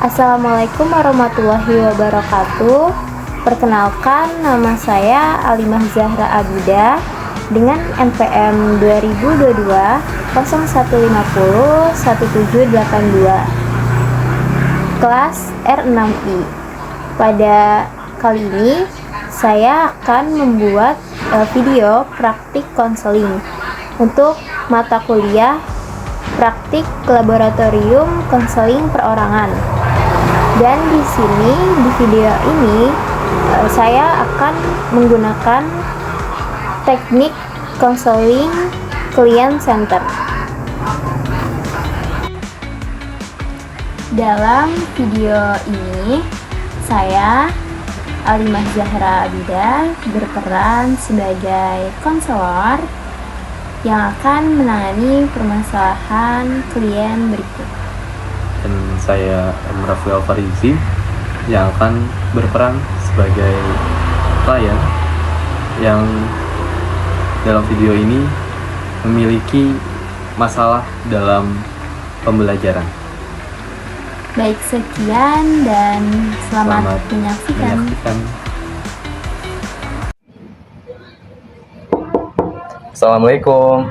Assalamualaikum warahmatullahi wabarakatuh. Perkenalkan, nama saya Alimah Zahra Abida dengan NPM 2022 0150 1782 kelas R6I. Pada kali ini saya akan membuat video praktik konseling untuk mata kuliah praktik laboratorium konseling perorangan. Dan di sini di video ini saya akan menggunakan teknik konseling client center. Dalam video ini saya Alimah Zahra Abida berperan sebagai konselor yang akan menangani permasalahan klien berikut. Dan saya Rafael Farizi yang akan berperan sebagai klien yang dalam video ini memiliki masalah dalam pembelajaran. Baik, sekian dan selamat menyaksikan. Assalamualaikum.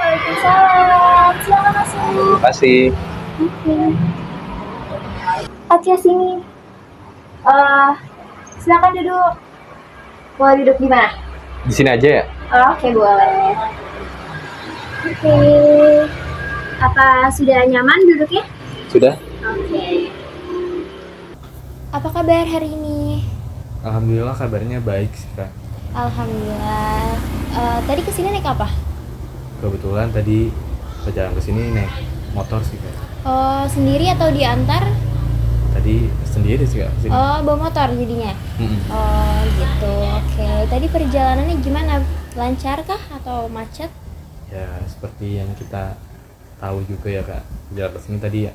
Waalaikumsalam. Silakan masuk. Terima kasih. Acia sini. Silakan duduk. Mau duduk di mana? Di sini aja ya? Oke, boleh. Oke. Apa sudah nyaman duduknya? Sudah. Oke. Apa kabar hari ini? Alhamdulillah kabarnya baik sih Kak. Alhamdulillah. Tadi kesini naik apa? Kebetulan tadi perjalanan kesini naik motor sih Kak. Oh, sendiri atau diantar? Tadi sendiri sih Kak. Sini. Oh, bawa motor jadinya? Oh, gitu. Oke. Tadi perjalanannya gimana? Lancar kah atau macet? Ya seperti yang kita tahu juga ya Kak. Jalan kesini tadi ya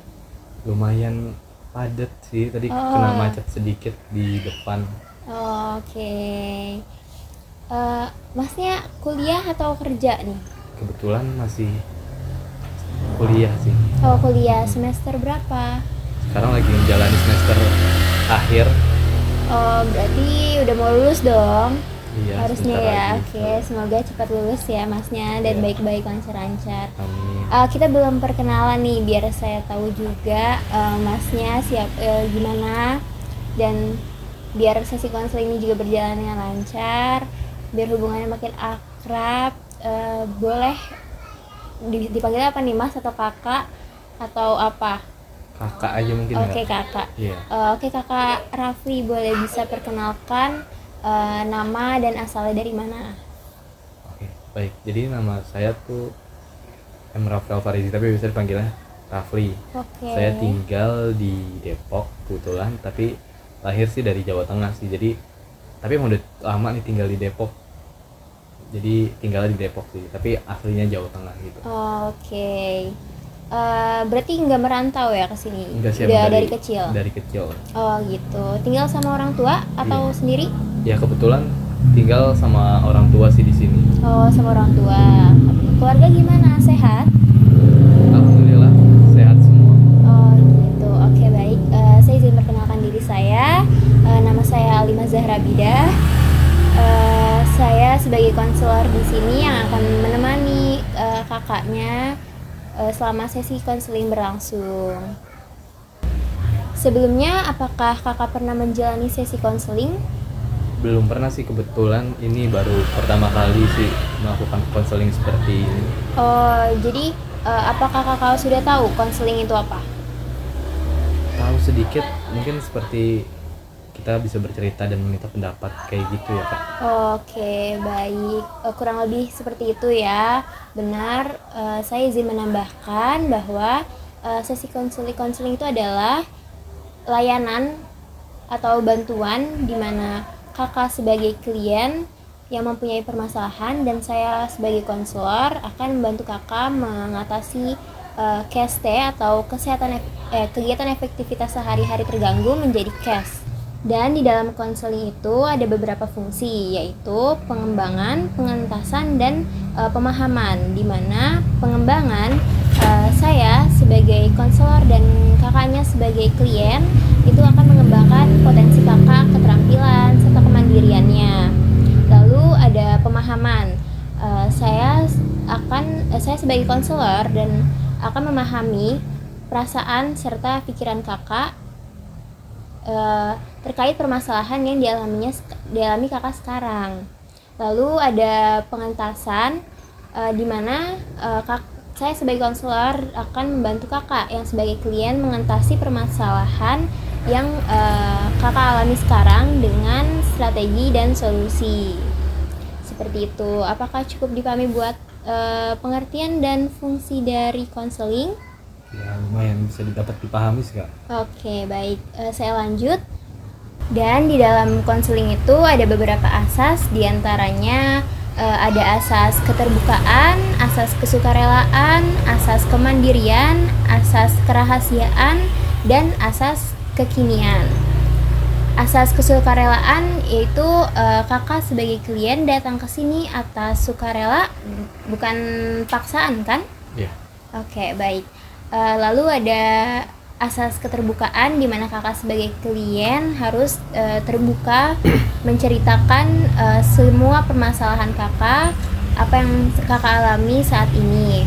lumayan padat sih. Tadi kena macet sedikit di depan. Oke. Masnya kuliah atau kerja nih? Kebetulan masih kuliah sih. Oh, kuliah. Semester berapa? Sekarang lagi menjalani semester akhir. Oh, berarti udah mau lulus dong? Iya, harusnya ya. lagi. Oke, semoga cepat lulus ya masnya dan baik-baik, lancar-lancar. Amin. Kita belum perkenalan nih, biar saya tahu juga masnya gimana, dan biar sesi konseling ini juga berjalan dengan lancar, biar hubungannya makin akrab. Boleh dipanggil apa nih, Mas atau Kakak atau apa? Kakak aja mungkin. Oke, Kakak. Iya. Oke, Kakak Rafli, boleh bisa perkenalkan nama dan asalnya dari mana? Oke, baik. Jadi nama saya tuh Rafael Farizi, tapi bisa dipanggilnya Rafli. Oke. Saya tinggal di Depok kebetulan, tapi lahir sih dari Jawa Tengah sih. Jadi tapi emang udah lama nih tinggal di Depok. Jadi tinggal di Depok sih, tapi aslinya Jawa Tengah gitu. Oke. Berarti nggak merantau ya ke sini? Enggak sih, udah dari kecil? Dari kecil. Oh gitu. Tinggal sama orang tua atau sendiri? Ya kebetulan tinggal sama orang tua sih di sini. Oh, sama orang tua. Keluarga gimana? Sehat? Alhamdulillah sehat semua. Oh gitu. Oke, baik. Saya izin perkenalkan diri saya. Nama saya Alimah Zahra Abida. Saya sebagai konselor di sini yang akan menemani kakaknya selama sesi konseling berlangsung. Sebelumnya, apakah kakak pernah menjalani sesi konseling? Belum pernah sih, kebetulan ini baru pertama kali sih melakukan konseling seperti ini. Oh, jadi apakah kakak sudah tahu konseling itu apa? Tahu sedikit, mungkin seperti kita bisa bercerita dan meminta pendapat kayak gitu ya Kak. Oke, baik. Kurang lebih seperti itu ya. Benar. Saya izin menambahkan bahwa sesi konseling itu adalah layanan atau bantuan di mana kakak sebagai klien yang mempunyai permasalahan dan saya sebagai konselor akan membantu kakak mengatasi KST atau kegiatan efektivitas sehari-hari terganggu menjadi KES. Dan di dalam konseling itu ada beberapa fungsi, yaitu pengembangan, pengentasan, dan pemahaman. Di mana pengembangan Saya sebagai konselor dan kakaknya sebagai klien itu akan mengembangkan potensi kakak, keterampilan, serta kemandiriannya. Lalu ada pemahaman. Saya sebagai konselor dan akan memahami perasaan serta pikiran kakak terkait permasalahan yang dialami kakak sekarang. Lalu ada pengentasan di mana saya sebagai konselor akan membantu kakak yang sebagai klien mengentasi permasalahan yang kakak alami sekarang dengan strategi dan solusi. Seperti itu. Apakah cukup dipahami buat pengertian dan fungsi dari konseling? Ya lumayan bisa dapat dipahami sih Kak. Oke, baik. Saya lanjut. Dan di dalam konseling itu ada beberapa asas, diantaranya ada asas keterbukaan, asas kesukarelaan, asas kemandirian, asas kerahasiaan, dan asas kekinian. Asas kesukarelaan yaitu kakak sebagai klien datang ke sini atas sukarela, bukan paksaan kan? Iya. Oke, baik. Lalu ada asas keterbukaan di mana kakak sebagai klien harus terbuka menceritakan semua permasalahan kakak, apa yang kakak alami saat ini.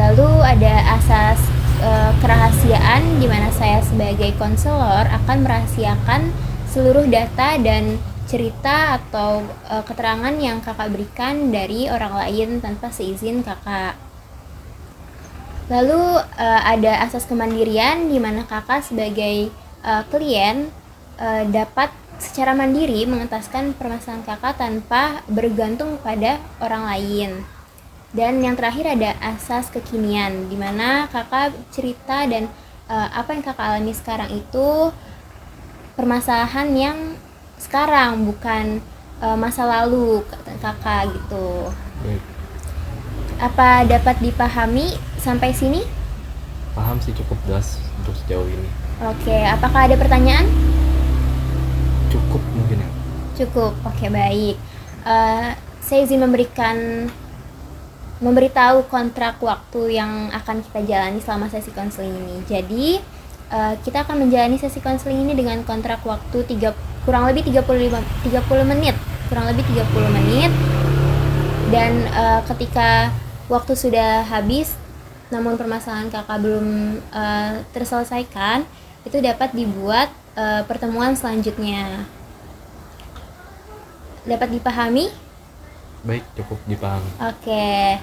Lalu ada asas kerahasiaan di mana saya sebagai konselor akan merahasiakan seluruh data dan cerita atau keterangan yang kakak berikan dari orang lain tanpa seizin kakak. Lalu ada asas kemandirian di mana kakak sebagai klien dapat secara mandiri mengentaskan permasalahan kakak tanpa bergantung pada orang lain. Dan yang terakhir ada asas kekinian di mana kakak cerita dan apa yang kakak alami sekarang itu permasalahan yang sekarang, bukan masa lalu kakak gitu. Baik. Apa dapat dipahami sampai sini? Paham sih, cukup jelas untuk sejauh ini. Oke, apakah ada pertanyaan? Cukup mungkin ya. Cukup, oke, baik. Saya izin memberitahu kontrak waktu yang akan kita jalani selama sesi konseling ini. Jadi kita akan menjalani sesi konseling ini dengan kontrak waktu kurang lebih 30 menit. Dan ketika waktu sudah habis namun permasalahan kakak belum terselesaikan, itu dapat dibuat pertemuan selanjutnya. Dapat dipahami? Baik, cukup dipahami. Oke.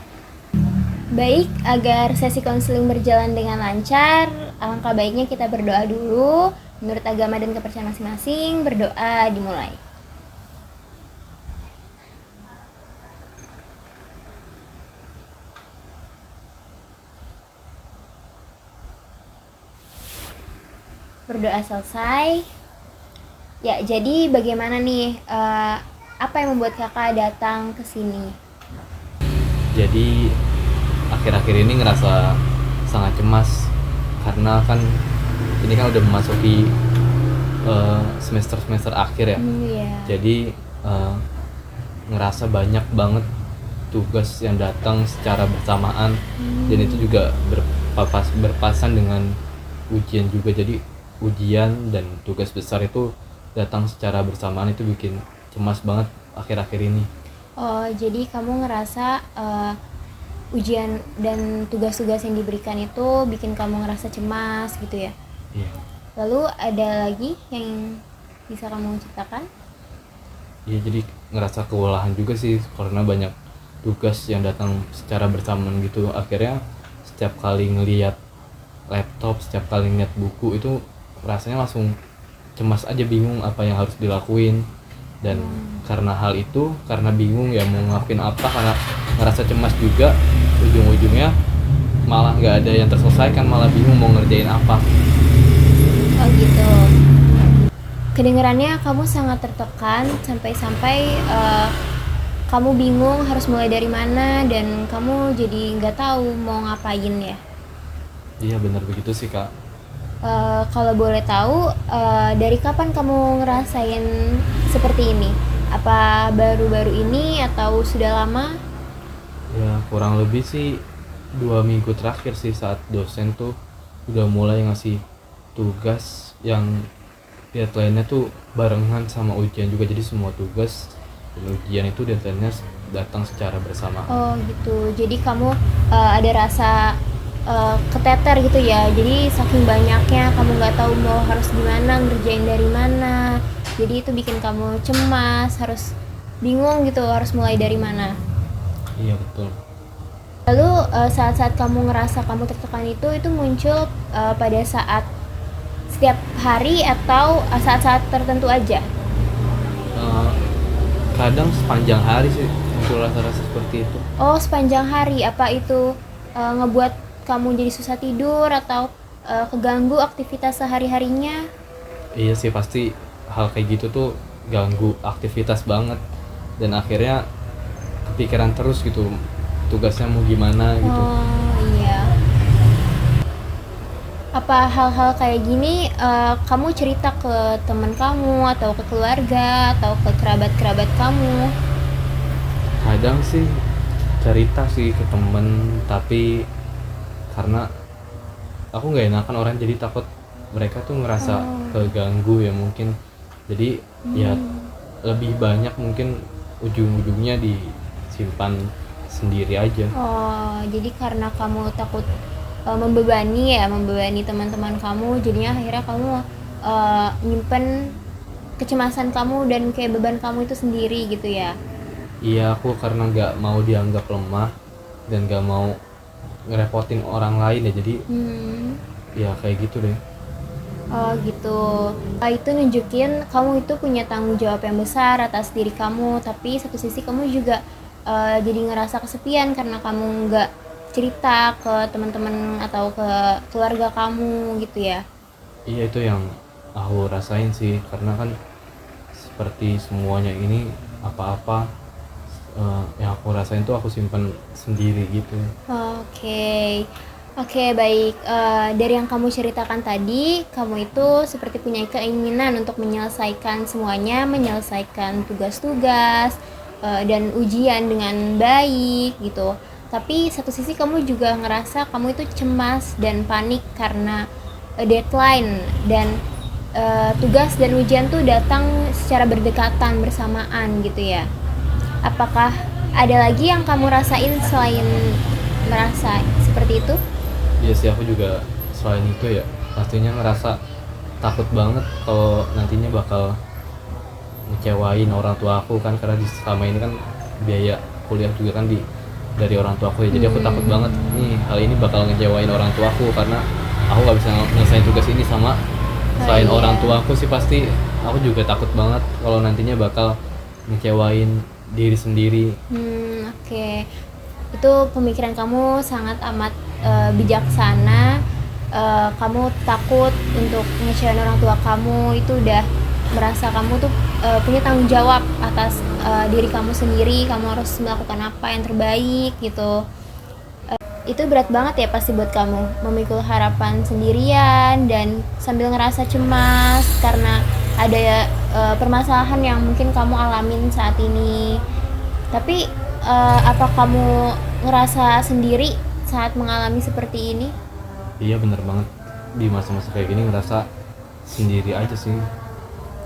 Baik, agar sesi konseling berjalan dengan lancar, alangkah baiknya kita berdoa dulu. Menurut agama dan kepercayaan masing-masing, berdoa dimulai. Berdoa selesai. Ya, jadi bagaimana nih? Apa yang membuat kakak datang ke sini? Jadi akhir-akhir ini ngerasa sangat cemas karena kan ini kan udah memasuki semester akhir ya. Iya. Jadi ngerasa banyak banget tugas yang datang secara bersamaan dan itu juga berpasan dengan ujian juga. Jadi ujian dan tugas besar itu datang secara bersamaan, itu bikin cemas banget akhir-akhir ini. Oh, jadi kamu ngerasa ujian dan tugas-tugas yang diberikan itu bikin kamu ngerasa cemas gitu ya? Iya. Lalu ada lagi yang bisa kamu ceritakan? Iya, jadi ngerasa kewalahan juga sih karena banyak tugas yang datang secara bersamaan gitu. Akhirnya setiap kali ngelihat laptop, setiap kali ngeliat buku itu rasanya langsung cemas aja, bingung apa yang harus dilakuin. Dan karena hal itu, karena bingung ya mau ngelakuin apa, karena ngerasa cemas juga, ujung-ujungnya malah nggak ada yang terselesaikan, malah bingung mau ngerjain apa. Oh gitu. Kedengarannya kamu sangat tertekan sampai-sampai kamu bingung harus mulai dari mana dan kamu jadi nggak tahu mau ngapain ya. Iya, benar begitu sih Kak. Kalau boleh tahu, dari kapan kamu ngerasain seperti ini? Apa baru-baru ini atau sudah lama? Ya kurang lebih sih 2 minggu terakhir sih, saat dosen tuh udah mulai ngasih tugas yang deadline-nya tuh barengan sama ujian juga, jadi semua tugas dan ujian itu deadline-nya datang secara bersamaan. Oh gitu. Jadi kamu ada rasa keteter gitu ya. Jadi saking banyaknya kamu nggak tahu mau harus gimana, ngerjain dari mana. Jadi itu bikin kamu cemas, harus bingung gitu harus mulai dari mana. Iya betul. Lalu saat-saat kamu ngerasa kamu tertekan itu muncul pada saat setiap hari atau saat-saat tertentu aja? Eh, Kadang sepanjang hari sih muncul rasa-rasa seperti itu. Oh, sepanjang hari. Apa itu ngebuat kamu jadi susah tidur atau keganggu aktivitas sehari-harinya? Iya sih, pasti hal kayak gitu tuh ganggu aktivitas banget, dan akhirnya kepikiran terus gitu tugasnya mau gimana gitu. Oh, iya. Apa hal-hal kayak gini kamu cerita ke teman kamu atau ke keluarga atau ke kerabat-kerabat kamu? Kadang sih cerita sih ke temen, tapi karena aku nggak enakan orang, jadi takut mereka tuh ngerasa Oh. keganggu ya mungkin, jadi ya Hmm. lebih banyak mungkin ujung-ujungnya disimpan sendiri aja. Oh, jadi karena kamu takut membebani teman-teman kamu, jadinya akhirnya kamu nyimpen kecemasan kamu dan kayak beban kamu itu sendiri gitu ya? Iya, aku karena nggak mau dianggap lemah dan nggak mau ngerepotin orang lain ya, jadi Hmm. ya kayak gitu deh. Oh gitu. Itu nunjukin kamu itu punya tanggung jawab yang besar atas diri kamu, tapi satu sisi kamu juga jadi ngerasa kesepian karena kamu nggak cerita ke teman-teman atau ke keluarga kamu gitu ya. Iya, itu yang aku rasain sih, karena kan seperti semuanya ini apa-apa yang aku rasain tuh aku simpan sendiri gitu. Oke. Oke, baik. Dari yang kamu ceritakan tadi, kamu itu seperti punya keinginan untuk menyelesaikan semuanya, menyelesaikan tugas-tugas dan ujian dengan baik gitu. Tapi satu sisi kamu juga ngerasa kamu itu cemas dan panik karena deadline dan tugas dan ujian tuh datang secara berdekatan bersamaan gitu ya. Apakah ada lagi yang kamu rasain selain merasa seperti itu? Iya sih, aku juga selain itu ya pastinya ngerasa takut banget kalau nantinya bakal ngecewain orang tua aku kan, karena selama ini kan biaya kuliah juga kan dari orang tua aku ya, jadi aku takut banget nih hal ini bakal ngecewain orang tua aku, karena aku nggak bisa nyelesain tugas ini sama selain iya. orang tua aku sih, pasti aku juga takut banget kalau nantinya bakal ngecewain diri sendiri. Oke. Itu pemikiran kamu sangat amat bijaksana. Kamu takut untuk ngecewain orang tua kamu, itu udah merasa kamu tuh punya tanggung jawab atas diri kamu sendiri. Kamu harus melakukan apa yang terbaik gitu. Itu berat banget ya pasti buat kamu memikul harapan sendirian dan sambil ngerasa cemas karena ada permasalahan yang mungkin kamu alamin saat ini. Tapi apa kamu ngerasa sendiri saat mengalami seperti ini? Iya bener banget, di masa-masa kayak gini ngerasa sendiri aja sih.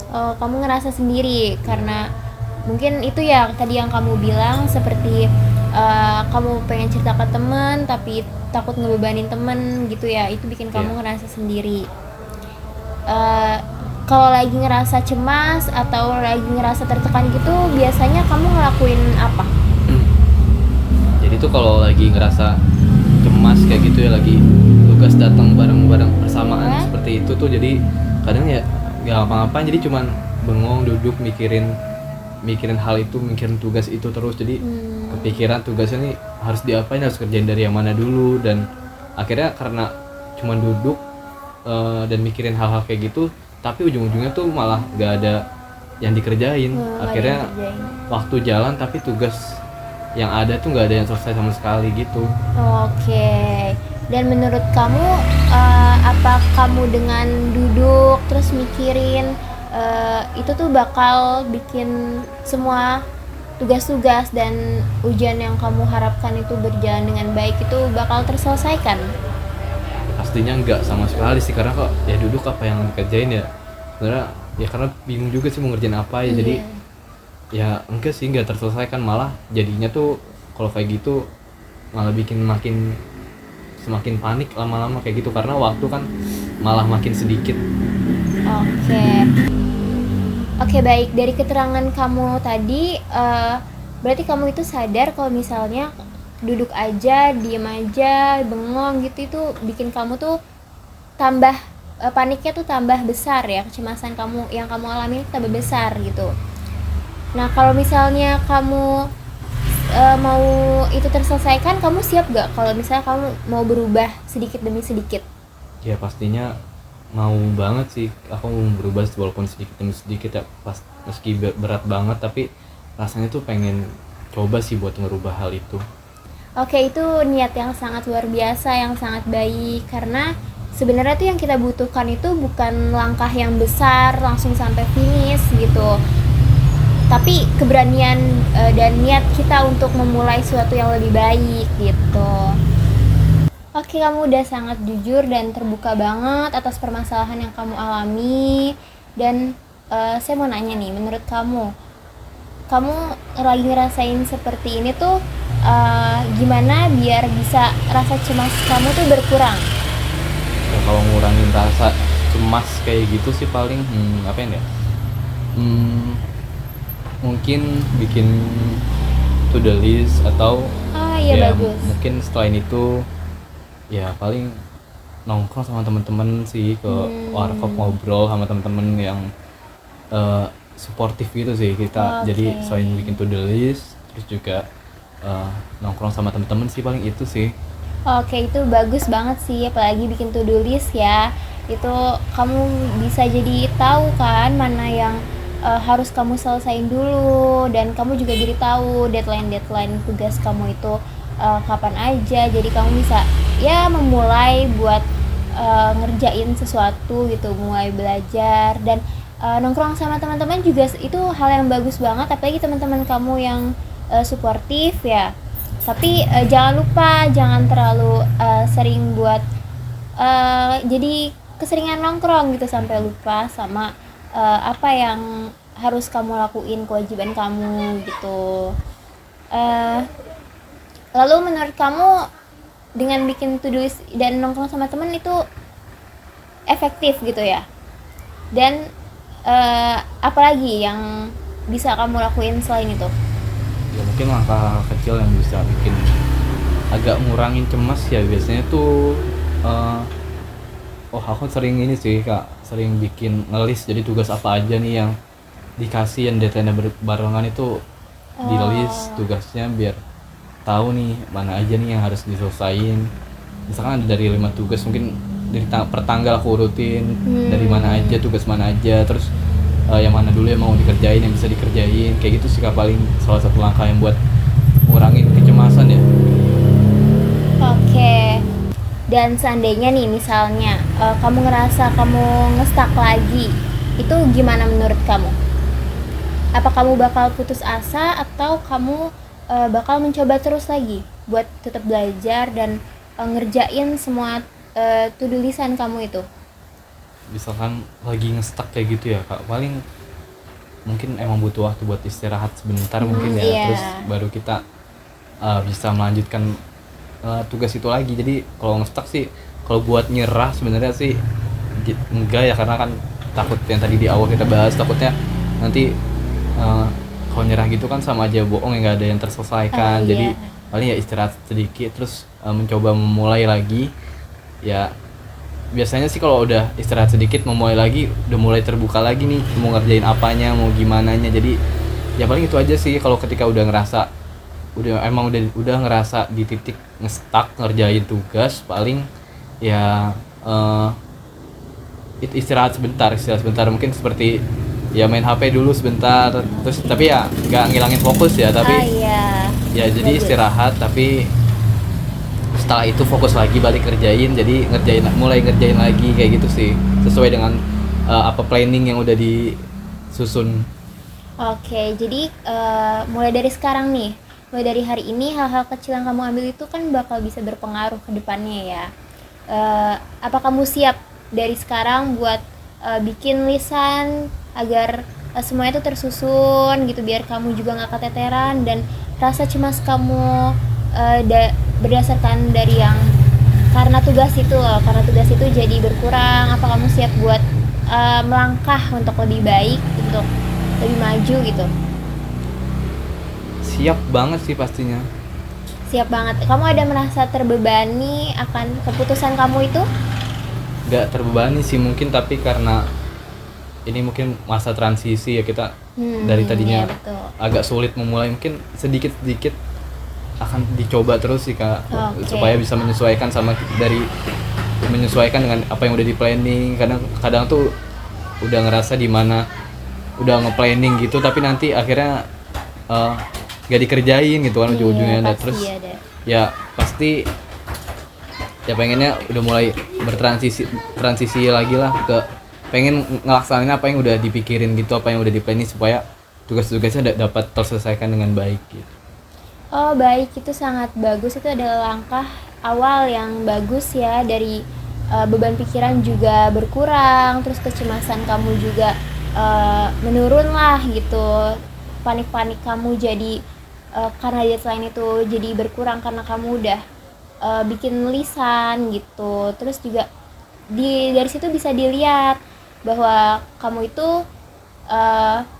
Kamu ngerasa sendiri karena mungkin itu ya tadi yang kamu bilang, seperti kamu pengen cerita ke temen tapi takut ngebebanin temen gitu ya, itu bikin kamu Iya. ngerasa sendiri. Eh, Kalau lagi ngerasa cemas atau lagi ngerasa tertekan gitu, biasanya kamu ngelakuin apa? Jadi tuh kalau lagi ngerasa cemas kayak gitu ya, lagi tugas datang bareng-bareng bersamaan seperti itu tuh, jadi kadang ya nggak apa-apa, jadi cuman bengong duduk mikirin hal itu, mikirin tugas itu terus, jadi kepikiran tugasnya nih harus diapain, harus kerjain dari yang mana dulu, dan akhirnya karena cuman duduk dan mikirin hal-hal kayak gitu, tapi ujung-ujungnya tuh malah nggak ada yang dikerjain. Akhirnya waktu jalan tapi tugas yang ada tuh nggak ada yang selesai sama sekali gitu. Oke. Dan menurut kamu apa kamu dengan duduk terus mikirin itu tuh bakal bikin semua tugas-tugas dan ujian yang kamu harapkan itu berjalan dengan baik itu bakal terselesaikan? Pastinya enggak sama sekali sih, karena kok ya duduk apa yang dikerjain ya sebenarnya ya, karena bingung juga sih mau ngerjain apa ya. Jadi Iya. ya enggak sih, enggak terselesaikan, malah jadinya tuh kalau kayak gitu malah bikin makin semakin panik lama-lama kayak gitu, karena waktu kan malah makin sedikit. Oke. Oke, baik. Dari keterangan kamu tadi, berarti kamu itu sadar kalau misalnya duduk aja, diem aja, bengong gitu itu bikin kamu tuh tambah paniknya tuh tambah besar ya, kecemasan kamu yang kamu alami tambah besar gitu. Nah, kalau misalnya kamu mau itu terselesaikan, kamu siap gak kalau misalnya kamu mau berubah sedikit demi sedikit? Ya pastinya mau banget sih aku mau berubah walaupun sedikit demi sedikit ya, meski berat banget, tapi rasanya tuh pengen coba sih buat ngerubah hal itu. Oke, itu niat yang sangat luar biasa, yang sangat baik. Karena sebenarnya tuh yang kita butuhkan itu bukan langkah yang besar langsung sampai finish gitu. Tapi keberanian dan niat kita untuk memulai sesuatu yang lebih baik gitu. Oke, kamu udah sangat jujur dan terbuka banget atas permasalahan yang kamu alami. Dan saya mau nanya nih, menurut kamu lagi ngerasain seperti ini tuh gimana biar bisa rasa cemas kamu tuh berkurang? Ya kalau ngurangin rasa cemas kayak gitu sih paling apa ya, hmm, mungkin bikin to the list, atau Ah, iya ya bagus. mungkin selain itu ya paling nongkrong sama teman-teman sih, ke warkop ngobrol sama teman-teman yang suportif gitu sih kita. Jadi Oke. selain bikin to the list, terus juga nongkrong sama teman-teman sih, paling itu sih. Oke, itu bagus banget sih, apalagi bikin to-do list ya. Itu kamu bisa jadi tahu kan mana yang harus kamu selesain dulu, dan kamu juga jadi tahu deadline-deadline tugas kamu itu kapan aja. Jadi kamu bisa ya memulai buat ngerjain sesuatu gitu, mulai belajar dan nongkrong sama teman-teman juga itu hal yang bagus banget, apalagi teman-teman kamu yang suportif ya. Tapi jangan lupa jangan terlalu sering buat jadi keseringan nongkrong gitu sampai lupa sama apa yang harus kamu lakuin, kewajiban kamu gitu. Eh, Lalu menurut kamu dengan bikin to do list dan nongkrong sama temen itu efektif gitu ya? Dan apalagi yang bisa kamu lakuin selain itu? Ya mungkin langkah kecil yang bisa bikin agak ngurangin cemas ya, biasanya tuh aku sering ini sih kak, sering bikin ngelis, jadi tugas apa aja nih yang dikasih yang deadline barengan itu di list tugasnya, biar tahu nih mana aja nih yang harus diselesain. Misalkan ada dari 5 tugas, mungkin dari per tanggal aku urutin dari mana aja, tugas mana aja, terus yang mana dulu yang mau dikerjain, yang bisa dikerjain, kayak gitu sih kak, paling salah satu langkah yang buat ngurangin kecemasan ya. Oke. Dan seandainya nih misalnya kamu ngerasa kamu ngestak lagi, itu gimana menurut kamu? Apa kamu bakal putus asa atau kamu bakal mencoba terus lagi buat tetap belajar dan ngerjain semua to-do listan kamu itu? Misalkan lagi ngestak kayak gitu ya kak, paling mungkin emang butuh waktu buat istirahat sebentar mungkin ya, Iya. terus baru kita bisa melanjutkan tugas itu lagi. Jadi kalau ngestak sih, kalau buat nyerah sebenarnya sih enggak ya, karena kan takut yang tadi di awal kita bahas, takutnya nanti kalau nyerah gitu kan sama aja bohong, yang nggak ada yang terselesaikan. Iya. Jadi paling ya istirahat sedikit, terus mencoba memulai lagi ya. Biasanya sih kalau udah istirahat sedikit memulai lagi, udah mulai terbuka lagi nih mau ngerjain apanya, mau gimana nya. Jadi ya paling itu aja sih, kalau ketika udah ngerasa udah ngerasa di titik ngestak ngerjain tugas, paling ya istirahat sebentar, mungkin seperti ya main HP dulu sebentar, terus tapi ya nggak ngilangin fokus ya, tapi Iya. ya jadi Bagus. istirahat, tapi setelah itu fokus lagi balik kerjain, jadi mulai ngerjain lagi kayak gitu sih, sesuai dengan apa planning yang udah disusun. Oke, jadi mulai dari sekarang nih, mulai dari hari ini hal-hal kecil yang kamu ambil itu kan bakal bisa berpengaruh ke depannya ya. Apa kamu siap dari sekarang buat bikin lisan agar semuanya itu tersusun gitu biar kamu juga nggak keteteran dan rasa cemas kamu berdasarkan dari yang karena tugas itu jadi berkurang. Apa kamu siap buat melangkah untuk lebih baik, untuk lebih maju gitu? Siap banget sih pastinya. Siap banget. Kamu ada merasa terbebani akan keputusan kamu itu? Nggak terbebani sih mungkin, tapi karena ini mungkin masa transisi ya, kita dari tadinya Ya betul. agak sulit memulai, mungkin sedikit-sedikit akan dicoba terus sih Kak. Oke. Supaya bisa menyesuaikan menyesuaikan dengan apa yang udah di planning. Kadang tuh udah ngerasa di mana udah nge-planning gitu tapi nanti akhirnya gak dikerjain gitu kan ujung-ujungnya. Dan Pasti terus ada. ya pasti ya pengennya udah mulai transisi lagi lah, ke pengen ngelaksanain apa yang udah dipikirin gitu, apa yang udah di planning, supaya tugas-tugasnya dapat terselesaikan dengan baik gitu. Oh baik, itu sangat bagus. Itu adalah langkah awal yang bagus ya. Dari beban pikiran juga berkurang, terus kecemasan kamu juga menurun lah gitu. Panik-panik kamu jadi karena deadline itu jadi berkurang karena kamu udah bikin lisan gitu. Terus juga dari situ bisa dilihat bahwa kamu itu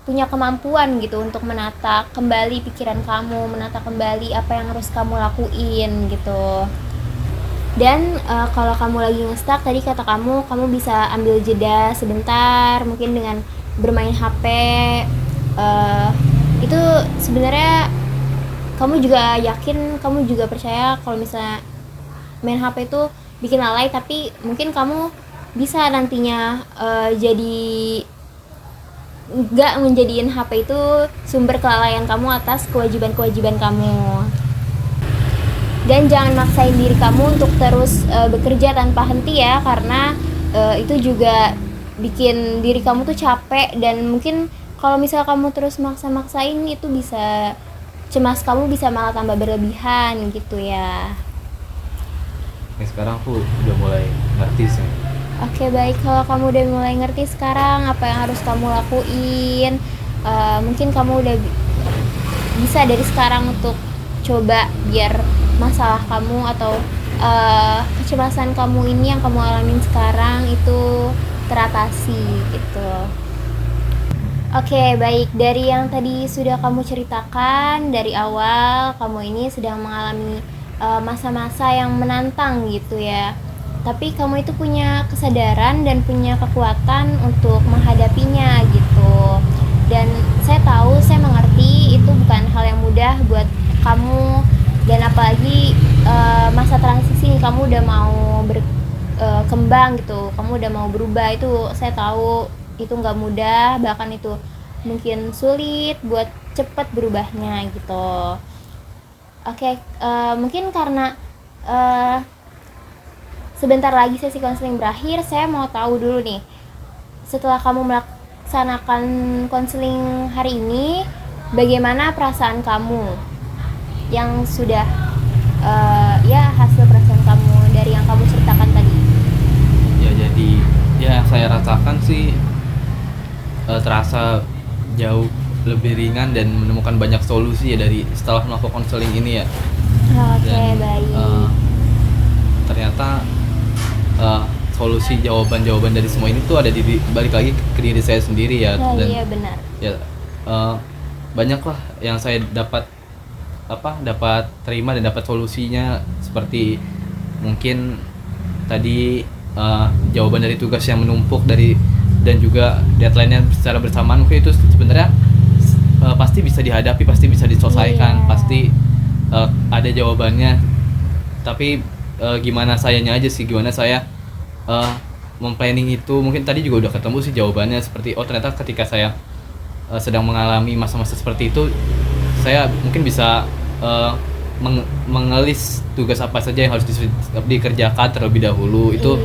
punya kemampuan gitu untuk menata kembali pikiran kamu, menata kembali apa yang harus kamu lakuin gitu. Dan kalau kamu lagi nge-stuck tadi kata kamu bisa ambil jeda sebentar, mungkin dengan bermain HP. Itu sebenarnya kamu juga yakin, kamu juga percaya kalau misalnya main HP itu bikin lalai, tapi mungkin kamu bisa nantinya jadi nggak menjadiin HP itu sumber kelalaian kamu atas kewajiban-kewajiban kamu. Dan jangan maksain diri kamu untuk terus bekerja tanpa henti ya, karena itu juga bikin diri kamu tuh capek. Dan mungkin kalau misal kamu terus maksa-maksain itu bisa cemas kamu bisa malah tambah berlebihan gitu ya. Nah, sekarang aku udah mulai ngerti sih. Oke baik, kalau kamu udah mulai ngerti sekarang apa yang harus kamu lakuin, mungkin kamu udah bisa dari sekarang untuk coba biar masalah kamu atau kecemasan kamu ini yang kamu alamin sekarang itu teratasi gitu. Oke baik, dari yang tadi sudah kamu ceritakan dari awal, kamu ini sedang mengalami masa-masa yang menantang gitu ya. Tapi kamu itu punya kesadaran dan punya kekuatan untuk menghadapinya gitu. Dan saya tahu, saya mengerti itu bukan hal yang mudah buat kamu. Dan apalagi masa transisi nih, kamu udah mau berkembang gitu, kamu udah mau berubah, itu saya tahu itu nggak mudah, bahkan itu mungkin sulit buat cepet berubahnya gitu. Oke, mungkin karena sebentar lagi sesi konseling berakhir, saya mau tahu dulu nih, setelah kamu melaksanakan konseling hari ini, bagaimana perasaan kamu yang sudah ya hasil perasaan kamu dari yang kamu ceritakan tadi? Ya jadi ya saya rasakan sih terasa jauh lebih ringan dan menemukan banyak solusi ya dari setelah melakukan konseling ini ya. Oke, baik. Ternyata solusi jawaban-jawaban dari semua ini tuh ada di balik lagi ke diri saya sendiri ya. Dan Iya benar. ya banyak lah yang saya dapat terima dan dapat solusinya, seperti mungkin tadi jawaban dari tugas yang menumpuk dan juga deadline-nya secara bersamaan, mungkin itu sebenarnya pasti bisa dihadapi, pasti bisa diselesaikan, pasti ada jawabannya. Tapi gimana sayanya aja sih, gimana saya memplanning itu. Mungkin tadi juga udah ketemu sih jawabannya, seperti ternyata ketika saya sedang mengalami masa-masa seperti itu, saya mungkin bisa mengelis tugas apa saja yang harus dikerjakan terlebih dahulu. Itu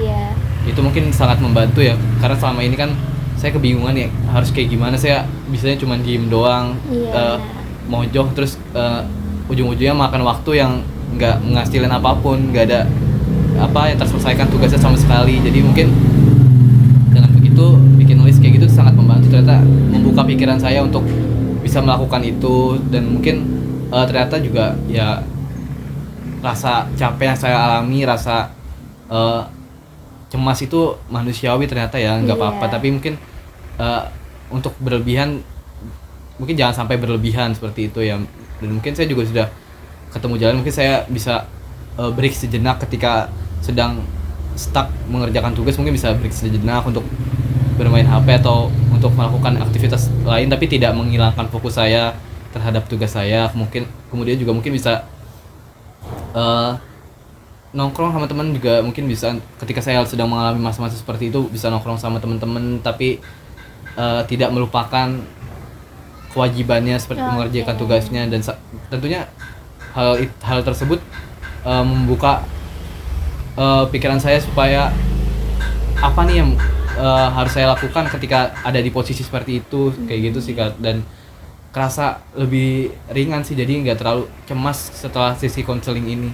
mungkin sangat membantu ya, karena selama ini kan saya kebingungan ya harus kayak gimana. Saya bisanya cuma diem doang, Iya. mojok, terus ujung-ujungnya makan waktu yang nggak ngasilin apapun, nggak ada apa yang terselesaikan tugasnya sama sekali. Jadi mungkin dengan begitu bikin list kayak gitu sangat membantu, ternyata membuka pikiran saya untuk bisa melakukan itu. Dan mungkin ternyata juga ya rasa capek yang saya alami, rasa cemas itu manusiawi ternyata ya, nggak apa-apa. Iya. Tapi mungkin untuk berlebihan mungkin jangan sampai berlebihan seperti itu ya. Dan mungkin saya juga sudah ketemu jalan, mungkin saya bisa break sejenak ketika sedang stuck mengerjakan tugas, mungkin bisa break sejenak untuk bermain HP atau untuk melakukan aktivitas lain, tapi tidak menghilangkan fokus saya terhadap tugas saya. Kemudian juga mungkin bisa nongkrong sama teman juga, mungkin bisa ketika saya sedang mengalami masa-masa seperti itu bisa nongkrong sama teman-teman, tapi tidak melupakan kewajibannya seperti mengerjakan tugasnya. Dan tentunya hal tersebut membuka pikiran saya supaya apa nih yang harus saya lakukan ketika ada di posisi seperti itu, kayak gitu sih Kak. Dan kerasa lebih ringan sih, jadi nggak terlalu cemas setelah sesi konseling ini.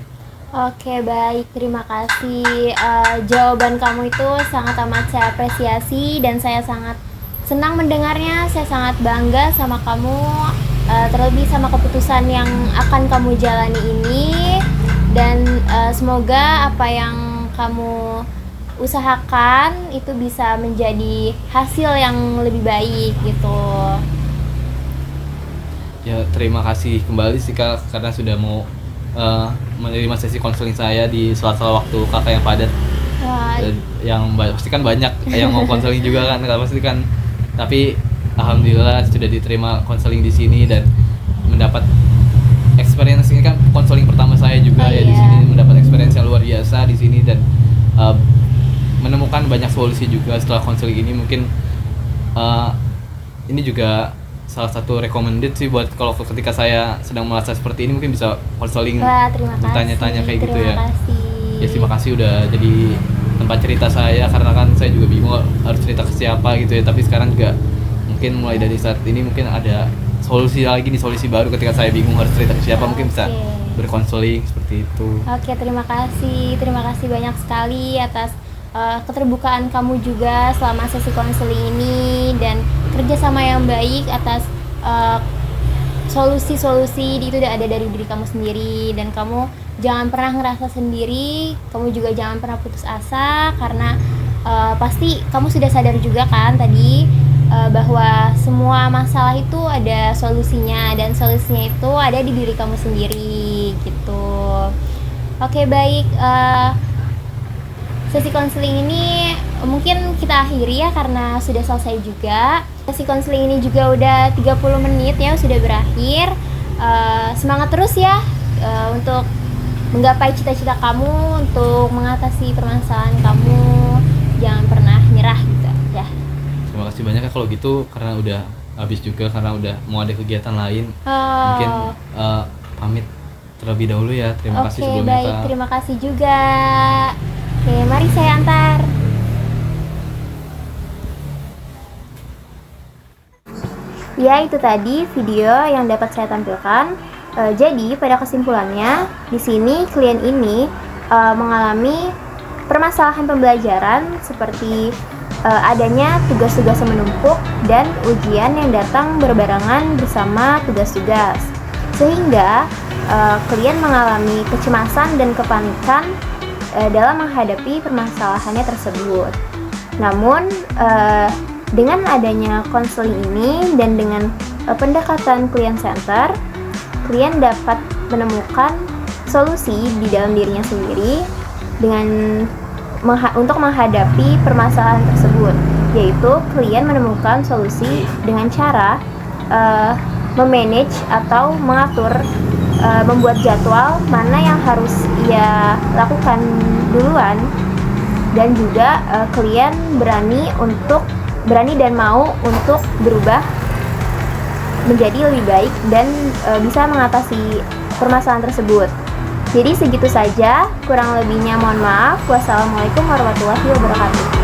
Oke, baik, terima kasih. Jawaban kamu itu sangat amat saya apresiasi dan saya sangat senang mendengarnya. Saya sangat bangga sama kamu, terlebih sama keputusan yang akan kamu jalani ini. Dan semoga apa yang kamu usahakan itu bisa menjadi hasil yang lebih baik gitu. Ya, terima kasih kembali sih Kak, karena sudah mau menerima sesi konseling saya di sela-sela waktu Kakak yang padat. Dan yang pasti kan banyak yang mau konseling juga kan, pasti kan. Tapi alhamdulillah sudah diterima konseling di sini dan mendapat experience. Ini kan konseling pertama saya juga ya di sini, mendapat experience yang luar biasa di sini dan menemukan banyak solusi juga setelah konseling ini. Mungkin ini juga salah satu recommended sih buat kalau ketika saya sedang merasa seperti ini, mungkin bisa konseling, bertanya-tanya kayak gitu ya. Ya terima kasih udah jadi tempat cerita saya, karena kan saya juga bingung harus cerita ke siapa gitu ya. Tapi sekarang juga mungkin mulai dari saat ini mungkin ada solusi lagi nih, solusi baru ketika saya bingung harus cerita ke siapa, mungkin bisa berkonseling seperti itu. Oke, terima kasih banyak sekali atas keterbukaan kamu juga selama sesi konseling ini dan kerjasama yang baik atas solusi-solusi itu udah ada dari diri kamu sendiri. Dan kamu jangan pernah ngerasa sendiri, kamu juga jangan pernah putus asa, karena pasti kamu sudah sadar juga kan tadi bahwa semua masalah itu ada solusinya dan solusinya itu ada di diri kamu sendiri gitu. Oke, baik, sesi konseling ini mungkin kita akhiri ya karena sudah selesai juga. Sesi konseling ini juga udah 30 menit ya, sudah berakhir. Semangat terus ya untuk menggapai cita-cita kamu, untuk mengatasi permasalahan kamu. Jangan pernah nyerah gitu ya. Terima kasih banyak ya kalau gitu, karena udah habis juga, karena udah mau ada kegiatan lain. Mungkin pamit terlebih dahulu ya. Terima kasih sebelumnya. Oke, baik, terima kasih juga. Oke, mari saya antar. Ya, itu tadi video yang dapat saya tampilkan. Jadi pada kesimpulannya, di sini klien ini mengalami permasalahan pembelajaran seperti adanya tugas-tugas yang menumpuk dan ujian yang datang berbarengan bersama tugas-tugas, sehingga klien mengalami kecemasan dan kepanikan dalam menghadapi permasalahannya tersebut. Namun dengan adanya konseling ini dan dengan pendekatan klien center, klien dapat menemukan solusi di dalam dirinya sendiri dengan untuk menghadapi permasalahan tersebut, yaitu klien menemukan solusi dengan cara memanage atau mengatur, membuat jadwal mana yang harus ia lakukan duluan, dan juga klien berani dan mau untuk berubah menjadi lebih baik dan bisa mengatasi permasalahan tersebut. Jadi segitu saja, kurang lebihnya mohon maaf. Wassalamualaikum warahmatullahi wabarakatuh.